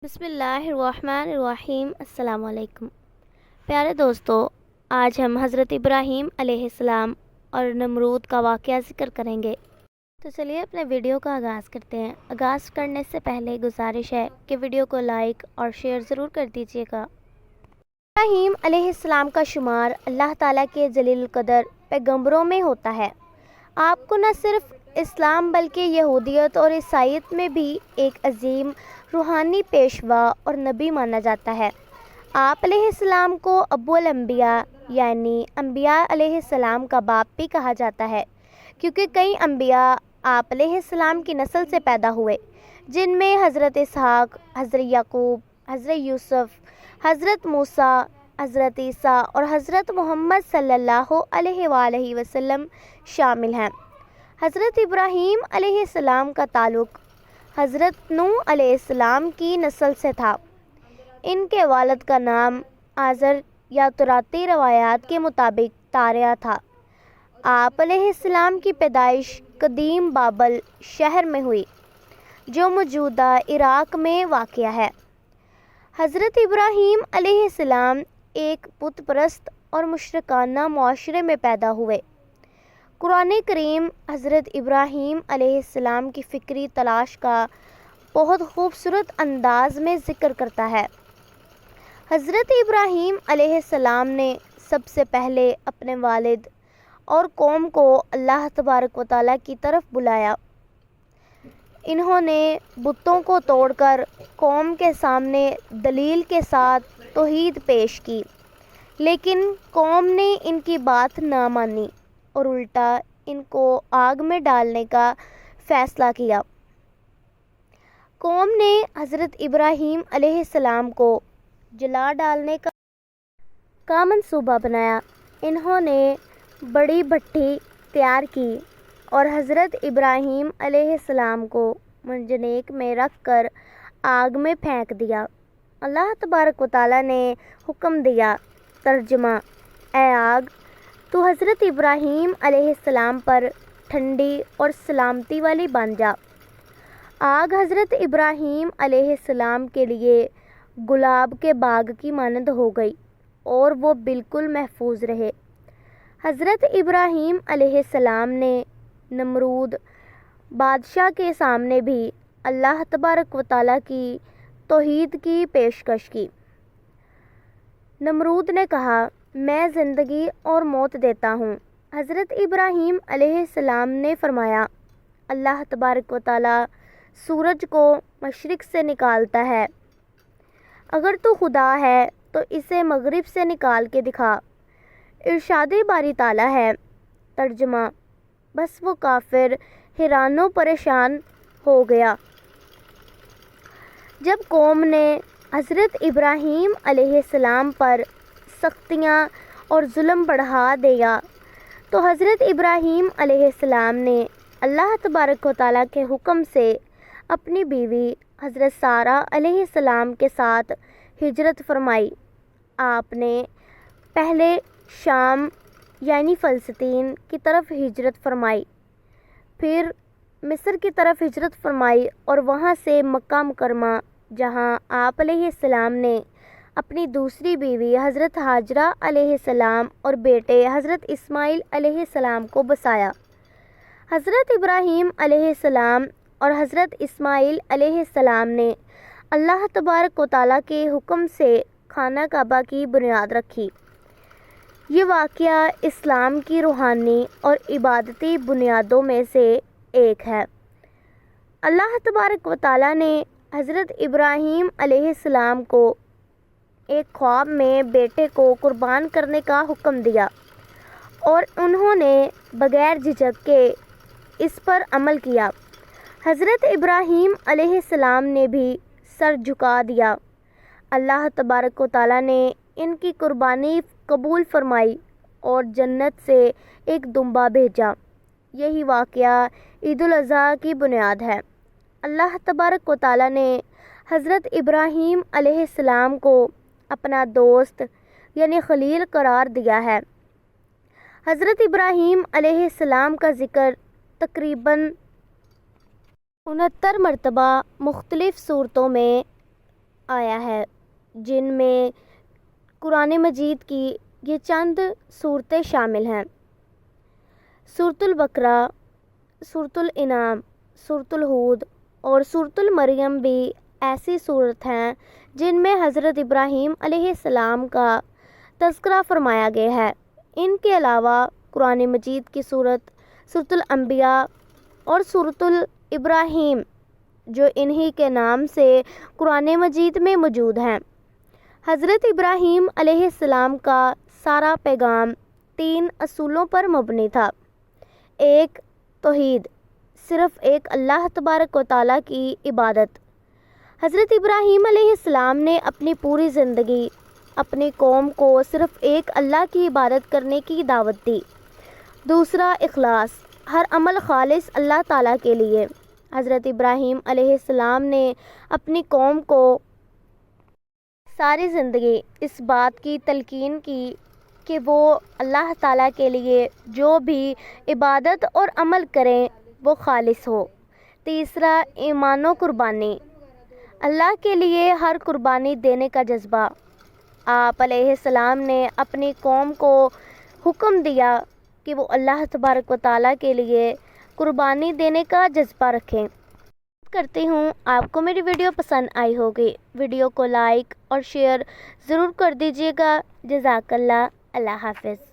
بسم اللہ الرحمن الرحیم۔ السلام علیکم پیارے دوستو، آج ہم حضرت ابراہیم علیہ السلام اور نمرود کا واقعہ ذکر کریں گے۔ تو چلیے اپنے ویڈیو کا آغاز کرتے ہیں۔ آغاز کرنے سے پہلے گزارش ہے کہ ویڈیو کو لائک اور شیئر ضرور کر دیجیے گا۔ ابراہیم علیہ السلام کا شمار اللہ تعالیٰ کے جلیل القدر پیغمبروں میں ہوتا ہے۔ آپ کو نہ صرف اسلام بلکہ یہودیت اور عیسائیت میں بھی ایک عظیم روحانی پیشوا اور نبی مانا جاتا ہے۔ آپ علیہ السلام کو ابو الانبیاء یعنی انبیاء علیہ السلام کا باپ بھی کہا جاتا ہے، کیونکہ کئی انبیاء آپ علیہ السلام کی نسل سے پیدا ہوئے، جن میں حضرت اسحاق، حضرت یعقوب، حضرت یوسف، حضرت موسیٰ، حضرت عیسیٰ اور حضرت محمد صلی اللہ علیہ وآلہ وسلم شامل ہیں۔ حضرت ابراہیم علیہ السلام کا تعلق حضرت نوح علیہ السلام کی نسل سے تھا۔ ان کے والد کا نام آزر یا تراتی روایات کے مطابق طاریہ تھا۔ آپ علیہ السلام کی پیدائش قدیم بابل شہر میں ہوئی، جو موجودہ عراق میں واقع ہے۔ حضرت ابراہیم علیہ السلام ایک بت پرست اور مشرکانہ معاشرے میں پیدا ہوئے۔ قرآن کریم حضرت ابراہیم علیہ السلام کی فکری تلاش کا بہت خوبصورت انداز میں ذکر کرتا ہے۔ حضرت ابراہیم علیہ السلام نے سب سے پہلے اپنے والد اور قوم کو اللہ تبارک و تعالیٰ کی طرف بلایا۔ انہوں نے بتوں کو توڑ کر قوم کے سامنے دلیل کے ساتھ توحید پیش کی، لیکن قوم نے ان کی بات نہ مانی اور الٹا ان کو آگ میں ڈالنے کا فیصلہ کیا۔ قوم نے حضرت ابراہیم علیہ السلام کو جلا ڈالنے کا منصوبہ بنایا۔ انہوں نے بڑی بھٹی تیار کی اور حضرت ابراہیم علیہ السلام کو منجنیق میں رکھ کر آگ میں پھینک دیا۔ اللہ تبارک و تعالیٰ نے حکم دیا، ترجمہ: اے آگ، تو حضرت ابراہیم علیہ السلام پر ٹھنڈی اور سلامتی والی بن جا۔ آگ حضرت ابراہیم علیہ السلام کے لیے گلاب کے باغ کی مانند ہو گئی اور وہ بالکل محفوظ رہے۔ حضرت ابراہیم علیہ السلام نے نمرود بادشاہ کے سامنے بھی اللہ تبارک و تعالیٰ کی توحید کی پیشکش کی۔ نمرود نے کہا، میں زندگی اور موت دیتا ہوں۔ حضرت ابراہیم علیہ السلام نے فرمایا، اللہ تبارک و تعالیٰ سورج کو مشرق سے نکالتا ہے، اگر تو خدا ہے تو اسے مغرب سے نکال کے دکھا۔ ارشاد باری تعالیٰ ہے، ترجمہ: بس وہ کافر حیران و پریشان ہو گیا۔ جب قوم نے حضرت ابراہیم علیہ السلام پر سختیاں اور ظلم بڑھا دیا تو حضرت ابراہیم علیہ السلام نے اللہ تبارک و تعالیٰ کے حکم سے اپنی بیوی حضرت سارہ علیہ السلام کے ساتھ ہجرت فرمائی۔ آپ نے پہلے شام یعنی فلسطین کی طرف ہجرت فرمائی، پھر مصر کی طرف ہجرت فرمائی اور وہاں سے مکہ مکرمہ، جہاں آپ علیہ السلام نے اپنی دوسری بیوی حضرت ہاجرہ علیہ السلام اور بیٹے حضرت اسماعیل علیہ السلام کو بسایا۔ حضرت ابراہیم علیہ السلام اور حضرت اسماعیل علیہ السلام نے اللہ تبارک و تعالیٰ کے حکم سے خانہ کعبہ کی بنیاد رکھی۔ یہ واقعہ اسلام کی روحانی اور عبادتی بنیادوں میں سے ایک ہے۔ اللہ تبارک و تعالیٰ نے حضرت ابراہیم علیہ السلام کو ایک خواب میں بیٹے کو قربان کرنے کا حکم دیا اور انہوں نے بغیر جھجک کے اس پر عمل کیا۔ حضرت ابراہیم علیہ السلام نے بھی سر جھکا دیا۔ اللہ تبارک و تعالیٰ نے ان کی قربانی قبول فرمائی اور جنت سے ایک دمبا بھیجا۔ یہی واقعہ عید الاضحیٰ کی بنیاد ہے۔ اللہ تبارک و تعالیٰ نے حضرت ابراہیم علیہ السلام کو اپنا دوست یعنی خلیل قرار دیا ہے۔ حضرت ابراہیم علیہ السلام کا ذکر تقریباً 69 مرتبہ مختلف صورتوں میں آیا ہے، جن میں قرآن مجید کی یہ چند صورتیں شامل ہیں: سورۃ البقرہ، سورۃ الانعام، سورۃ الہود اور سورۃ المریم بھی ایسی صورت ہیں جن میں حضرت ابراہیم علیہ السلام کا تذکرہ فرمایا گیا ہے۔ ان کے علاوہ قرآن مجید کی سورۃ الانبیاء اور سورۃ الابراہیم جو انہی کے نام سے قرآن مجید میں موجود ہیں۔ حضرت ابراہیم علیہ السلام کا سارا پیغام 3 اصولوں پر مبنی تھا۔ ایک، توحید، صرف ایک اللہ تبارک و تعالیٰ کی عبادت۔ حضرت ابراہیم علیہ السلام نے اپنی پوری زندگی اپنی قوم کو صرف ایک اللہ کی عبادت کرنے کی دعوت دی۔ دوسرا، اخلاص، ہر عمل خالص اللہ تعالیٰ کے لیے۔ حضرت ابراہیم علیہ السلام نے اپنی قوم کو ساری زندگی اس بات کی تلقین کی کہ وہ اللہ تعالیٰ کے لیے جو بھی عبادت اور عمل کریں وہ خالص ہو۔ تیسرا، ایمان و قربانی، اللہ کے لیے ہر قربانی دینے کا جذبہ۔ آپ علیہ السلام نے اپنی قوم کو حکم دیا کہ وہ اللہ تبارک و تعالیٰ کے لیے قربانی دینے کا جذبہ رکھیں۔ کرتی ہوں آپ کو میری ویڈیو پسند آئی ہوگی۔ ویڈیو کو لائک اور شیئر ضرور کر دیجیے گا۔ جزاک اللہ۔ اللہ حافظ۔